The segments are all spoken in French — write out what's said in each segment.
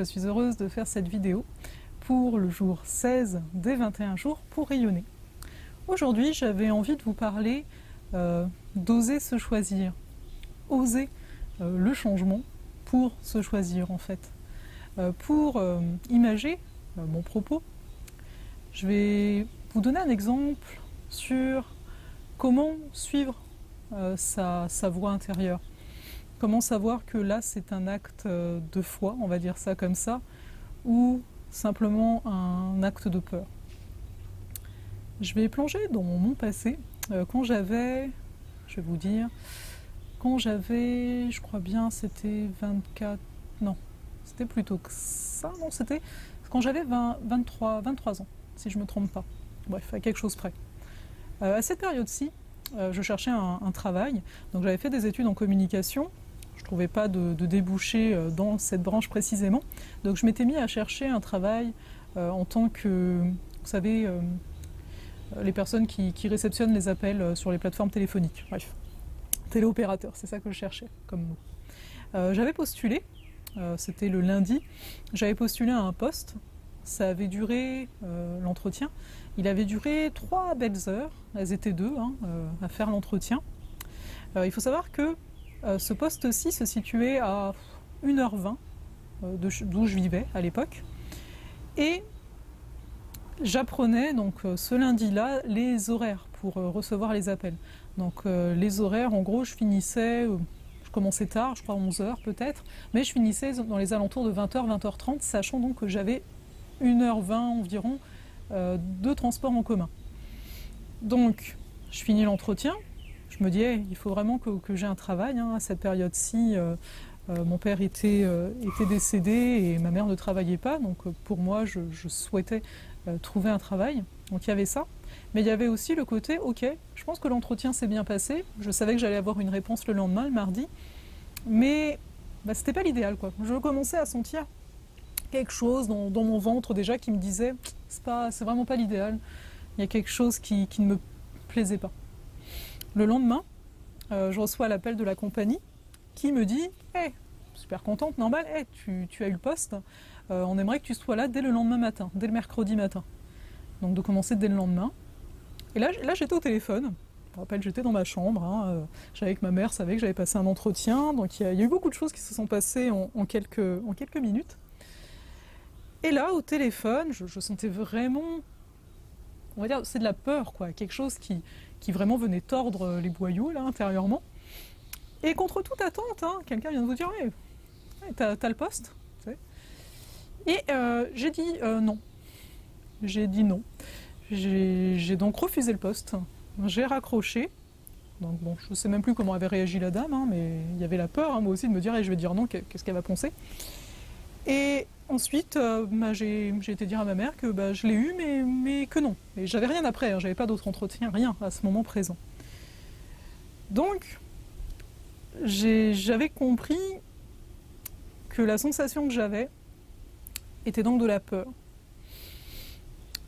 je suis heureuse de faire cette vidéo pour le jour 16 des 21 jours pour rayonner. Aujourd'hui, j'avais envie de vous parler d'oser se choisir, oser le changement pour se choisir en fait. Pour imager mon propos, je vais vous donner un exemple sur comment suivre sa voie intérieure. Comment savoir que là c'est un acte de foi, on va dire ça comme ça, ou simplement un acte de peur. Je vais plonger dans mon passé quand j'avais, je vais vous dire, quand j'avais, je crois bien c'était 24, non, c'était plutôt que ça, non c'était quand j'avais 23 ans, si je ne me trompe pas. Bref, à quelque chose près. À cette période-ci, je cherchais un travail, donc j'avais fait des études en communication. Je ne trouvais pas de débouché dans cette branche précisément. Donc je m'étais mis à chercher un travail en tant que, vous savez, les personnes qui réceptionnent les appels sur les plateformes téléphoniques. Bref, téléopérateur, c'est ça que je cherchais comme mot. J'avais postulé, c'était le lundi, j'avais postulé à un poste. Ça avait duré, l'entretien, il avait duré 3 belles heures, elles étaient 2 à faire l'entretien. Il faut savoir que ce poste-ci se situait à 1h20 d'où je vivais à l'époque. Et j'apprenais donc ce lundi-là les horaires pour recevoir les appels. Donc les horaires, en gros, je commençais tard, je crois 11h peut-être, mais je finissais dans les alentours de 20h, 20h30, sachant donc que j'avais 1h20 environ de transport en commun. Donc je finis l'entretien. Je me dis, hey, il faut vraiment que j'ai un travail. À cette période-ci, mon père était décédé et ma mère ne travaillait pas. Donc pour moi, je souhaitais trouver un travail. Donc il y avait ça. Mais il y avait aussi le côté, ok, je pense que l'entretien s'est bien passé. Je savais que j'allais avoir une réponse le lendemain, le mardi. Mais c'était pas l'idéal, quoi. Je commençais à sentir quelque chose dans mon ventre déjà qui me disait, c'est vraiment pas l'idéal. Il y a quelque chose qui ne me plaisait pas. Le lendemain, je reçois l'appel de la compagnie qui me dit hey, super contente, normal, hey, tu as eu le poste, on aimerait que tu sois là dès le lendemain matin, dès le mercredi matin. Donc de commencer dès le lendemain. Et là j'étais au téléphone, je me rappelle, j'étais dans ma chambre, j'avais avec ma mère, savait que j'avais passé un entretien, donc il y a eu beaucoup de choses qui se sont passées en quelques minutes. Et là, au téléphone, je sentais vraiment, on va dire, c'est de la peur, quoi, quelque chose qui vraiment venait tordre les boyaux, là, intérieurement. Et contre toute attente, quelqu'un vient de vous dire hey, t'as le poste, tu sais. Et j'ai dit non. J'ai dit non. J'ai donc refusé le poste. J'ai raccroché. Donc bon, je ne sais même plus comment avait réagi la dame, mais il y avait la peur, moi aussi, de me dire hey, je vais dire non, qu'est-ce qu'elle va penser. Et ensuite, j'ai été dire à ma mère que je l'ai eu, mais que non. Et j'avais rien après, j'avais pas d'autre entretien, rien à ce moment présent. Donc, j'avais compris que la sensation que j'avais était donc de la peur.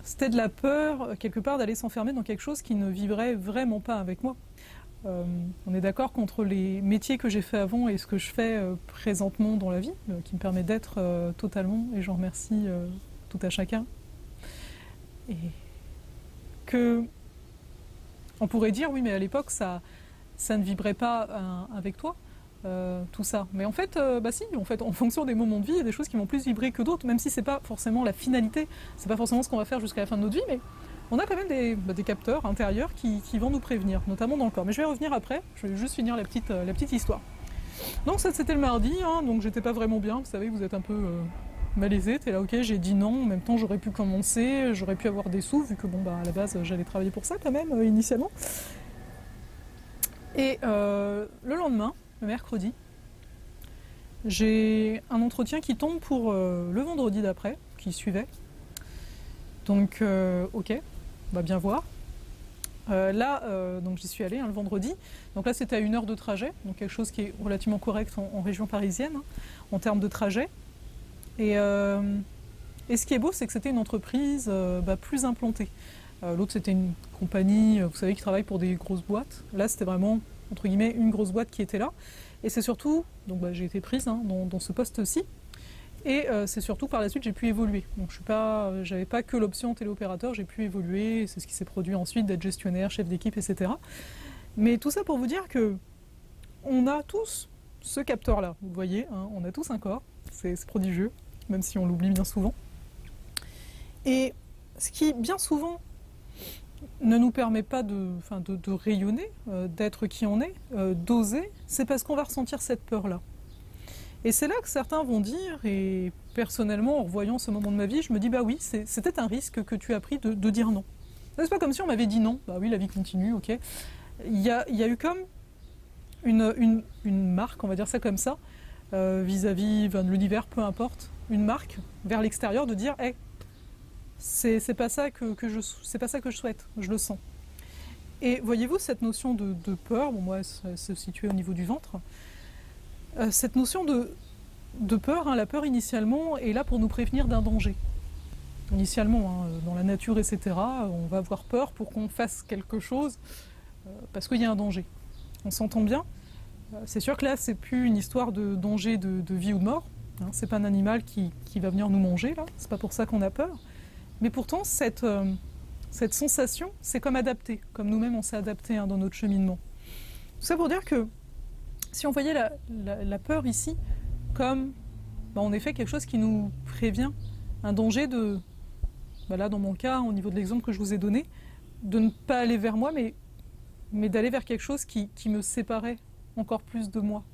C'était de la peur, quelque part, d'aller s'enfermer dans quelque chose qui ne vibrait vraiment pas avec moi. On est d'accord qu'entre les métiers que j'ai fait avant et ce que je fais présentement dans la vie, qui me permet d'être totalement, et j'en remercie tout à chacun, et que on pourrait dire oui mais à l'époque ça ne vibrait pas avec toi, tout ça. Mais en fait, si, en fait, en fonction des moments de vie, il y a des choses qui vont plus vibrer que d'autres, même si c'est pas forcément la finalité, c'est pas forcément ce qu'on va faire jusqu'à la fin de notre vie, mais on a quand même des capteurs intérieurs qui vont nous prévenir, notamment dans le corps. Mais je vais revenir après, je vais juste finir la petite histoire. Donc ça c'était le mardi, donc j'étais pas vraiment bien, vous savez, vous êtes un peu malaisé, t'es là ok, j'ai dit non, en même temps j'aurais pu commencer, j'aurais pu avoir des sous, vu que à la base j'allais travailler pour ça quand même, initialement. Et le lendemain, le mercredi, j'ai un entretien qui tombe pour le vendredi d'après, qui suivait. Donc ok, on va bien voir. Donc j'y suis allée le vendredi. Donc là c'était à 1 heure de trajet, donc quelque chose qui est relativement correct en région parisienne, en termes de trajet. Et ce qui est beau, c'est que c'était une entreprise plus implantée. L'autre c'était une compagnie, vous savez, qui travaille pour des grosses boîtes. Là c'était vraiment, entre guillemets, une grosse boîte qui était là. Et c'est surtout, donc j'ai été prise dans ce poste-ci. Et c'est surtout par la suite j'ai pu évoluer. Donc j'avais pas que l'option téléopérateur, j'ai pu évoluer, c'est ce qui s'est produit ensuite d'être gestionnaire, chef d'équipe, etc. Mais tout ça pour vous dire que on a tous ce capteur-là, vous voyez, hein, on a tous un corps, c'est prodigieux, même si on l'oublie bien souvent. Et ce qui, bien souvent, ne nous permet pas de rayonner, d'être qui on est, d'oser, c'est parce qu'on va ressentir cette peur-là. Et c'est là que certains vont dire, et personnellement, en revoyant ce moment de ma vie, je me dis, bah oui, c'était un risque que tu as pris de dire non. C'est pas comme si on m'avait dit non, bah oui, la vie continue, ok. Il y a eu comme une marque, on va dire ça comme ça, vis-à-vis de l'univers, peu importe, une marque vers l'extérieur de dire, hey, c'est pas ça que je souhaite, je le sens. Et voyez-vous, cette notion de peur, bon, moi, elle se situe au niveau du ventre, cette notion de peur, hein, la peur initialement est là pour nous prévenir d'un danger. Initialement, hein, dans la nature, etc., on va avoir peur pour qu'on fasse quelque chose parce qu'il y a un danger. On s'entend bien. C'est sûr que là, c'est plus une histoire de danger de vie ou de mort. Hein, c'est pas un animal qui va venir nous manger, là. C'est pas pour ça qu'on a peur. Mais pourtant, cette sensation, c'est comme adapté, comme nous-mêmes on s'est adapté, hein, dans notre cheminement. Tout ça pour dire que si on voyait la peur ici comme, en effet, quelque chose qui nous prévient, un danger de, là dans mon cas, au niveau de l'exemple que je vous ai donné, de ne pas aller vers moi, mais d'aller vers quelque chose qui me séparait encore plus de moi.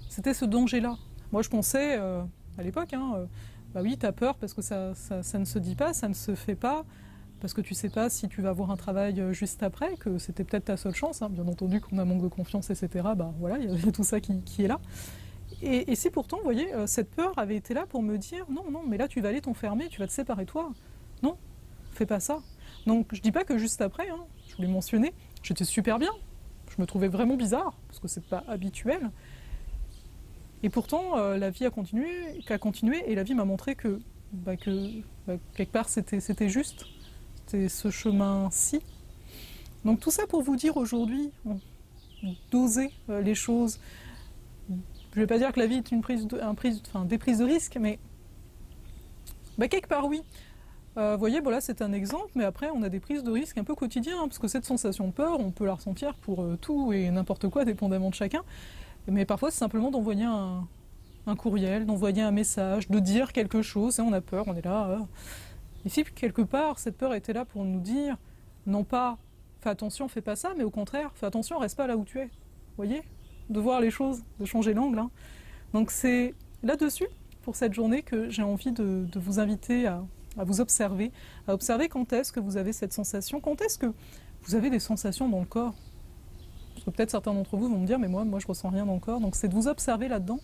C'était ce danger-là. Moi je pensais, à l'époque, bah oui, t'as peur parce que ça ne se dit pas, ça ne se fait pas, parce que tu sais pas si tu vas avoir un travail juste après, que c'était peut-être ta seule chance, hein, bien entendu qu'on a manque de confiance, etc. Bah voilà, il y a tout ça qui est là. Et si pourtant, vous voyez, cette peur avait été là pour me dire, non, mais là tu vas aller t'enfermer, tu vas te séparer de toi. Non, fais pas ça. Donc je dis pas que juste après, hein, je voulais mentionner, j'étais super bien, je me trouvais vraiment bizarre, parce que c'est pas habituel. Et pourtant, la vie a continué, et la vie m'a montré que quelque part c'était juste. C'est ce chemin-ci. Donc tout ça pour vous dire aujourd'hui, d'oser les choses. Je ne vais pas dire que la vie est des prises de risque, mais quelque part oui. Vous voyez, voilà, c'est un exemple, mais après on a des prises de risque un peu quotidiennes, hein, parce que cette sensation de peur, on peut la ressentir pour tout et n'importe quoi, dépendamment de chacun. Mais parfois c'est simplement d'envoyer un courriel, d'envoyer un message, de dire quelque chose, et on a peur, on est là... Ici, quelque part, cette peur était là pour nous dire, non pas fais attention, fais pas ça, mais au contraire, fais attention, reste pas là où tu es. Vous voyez, de voir les choses, de changer l'angle. Hein. Donc c'est là-dessus, pour cette journée, que j'ai envie de vous inviter à vous observer, à observer quand est-ce que vous avez cette sensation, quand est-ce que vous avez des sensations dans le corps. Parce que peut-être certains d'entre vous vont me dire, mais moi je ressens rien dans le corps. Donc c'est de vous observer là-dedans.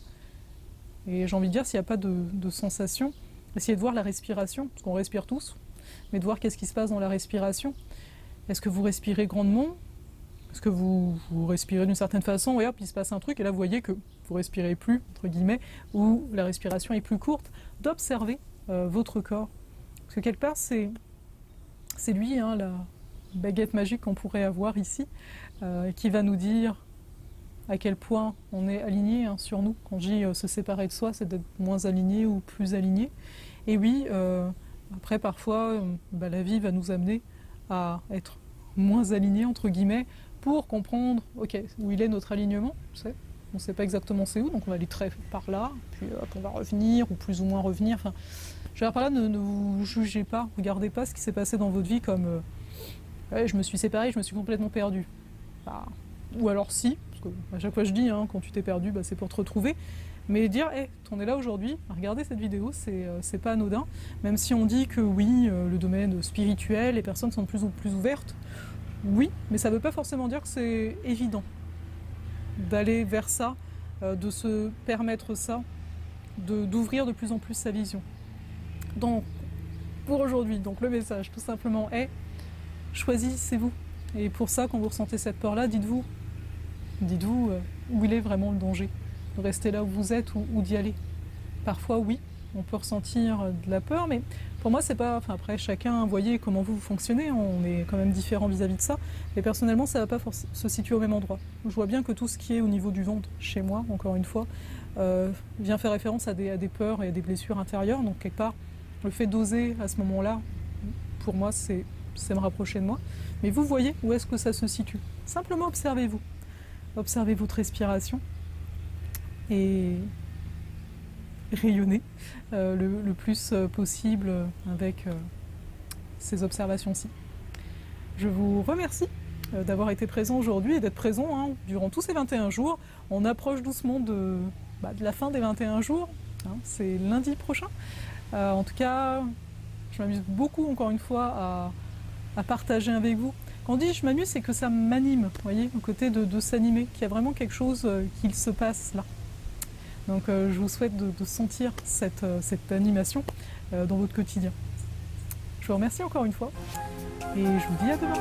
Et j'ai envie de dire, s'il n'y a pas de sensation, essayez de voir la respiration, parce qu'on respire tous, mais de voir qu'est-ce qui se passe dans la respiration. Est-ce que vous respirez grandement? Est-ce que vous respirez d'une certaine façon, et hop, il se passe un truc, et là vous voyez que vous respirez plus, entre guillemets, ou la respiration est plus courte, d'observer votre corps. Parce que quelque part, c'est lui, hein, la baguette magique qu'on pourrait avoir ici, qui va nous dire à quel point on est aligné, hein, sur nous. Quand je dis se séparer de soi, c'est d'être moins aligné ou plus aligné. Et oui, après parfois, la vie va nous amener à être moins aligné, entre guillemets, pour comprendre, ok, où il est notre alignement, on ne sait pas exactement c'est où, donc on va aller très par là, puis on va revenir, ou plus ou moins revenir. Enfin, je veux dire par là, ne vous jugez pas, regardez pas ce qui s'est passé dans votre vie comme je me suis séparé, je me suis complètement perdu. Bah, ou alors si, parce que à chaque fois je dis, hein, quand tu t'es perdu, c'est pour te retrouver. Mais dire, t'en es là aujourd'hui, regardez cette vidéo, c'est pas anodin. Même si on dit que oui, le domaine spirituel, les personnes sont de plus en plus ouvertes, oui, mais ça veut pas forcément dire que c'est évident d'aller vers ça, de se permettre ça, d'ouvrir de plus en plus sa vision. Donc, pour aujourd'hui, donc le message tout simplement est, choisissez-vous. Et pour ça, quand vous ressentez cette peur-là, dites-vous où il est vraiment le danger. De rester là où vous êtes ou d'y aller. Parfois, oui, on peut ressentir de la peur, mais pour moi, c'est pas... Enfin, après, chacun, voyez comment vous fonctionnez, on est quand même différents vis-à-vis de ça, et personnellement, ça ne va pas se situer au même endroit. Je vois bien que tout ce qui est au niveau du ventre, chez moi, encore une fois, vient faire référence à des peurs et à des blessures intérieures, donc quelque part, le fait d'oser à ce moment-là, pour moi, c'est me rapprocher de moi. Mais vous voyez où est-ce que ça se situe. Simplement observez-vous. Observez votre respiration et rayonnez le plus possible avec ces observations-ci. Je vous remercie d'avoir été présent aujourd'hui et d'être présent durant tous ces 21 jours. On approche doucement de la fin des 21 jours. C'est lundi prochain. En tout cas, je m'amuse beaucoup, encore une fois, à partager avec vous. Quand on dit je m'amuse, c'est que ça m'anime, vous voyez, au côté de s'animer, qu'il y a vraiment quelque chose qui se passe là. Donc je vous souhaite de sentir cette animation dans votre quotidien. Je vous remercie encore une fois et je vous dis à demain.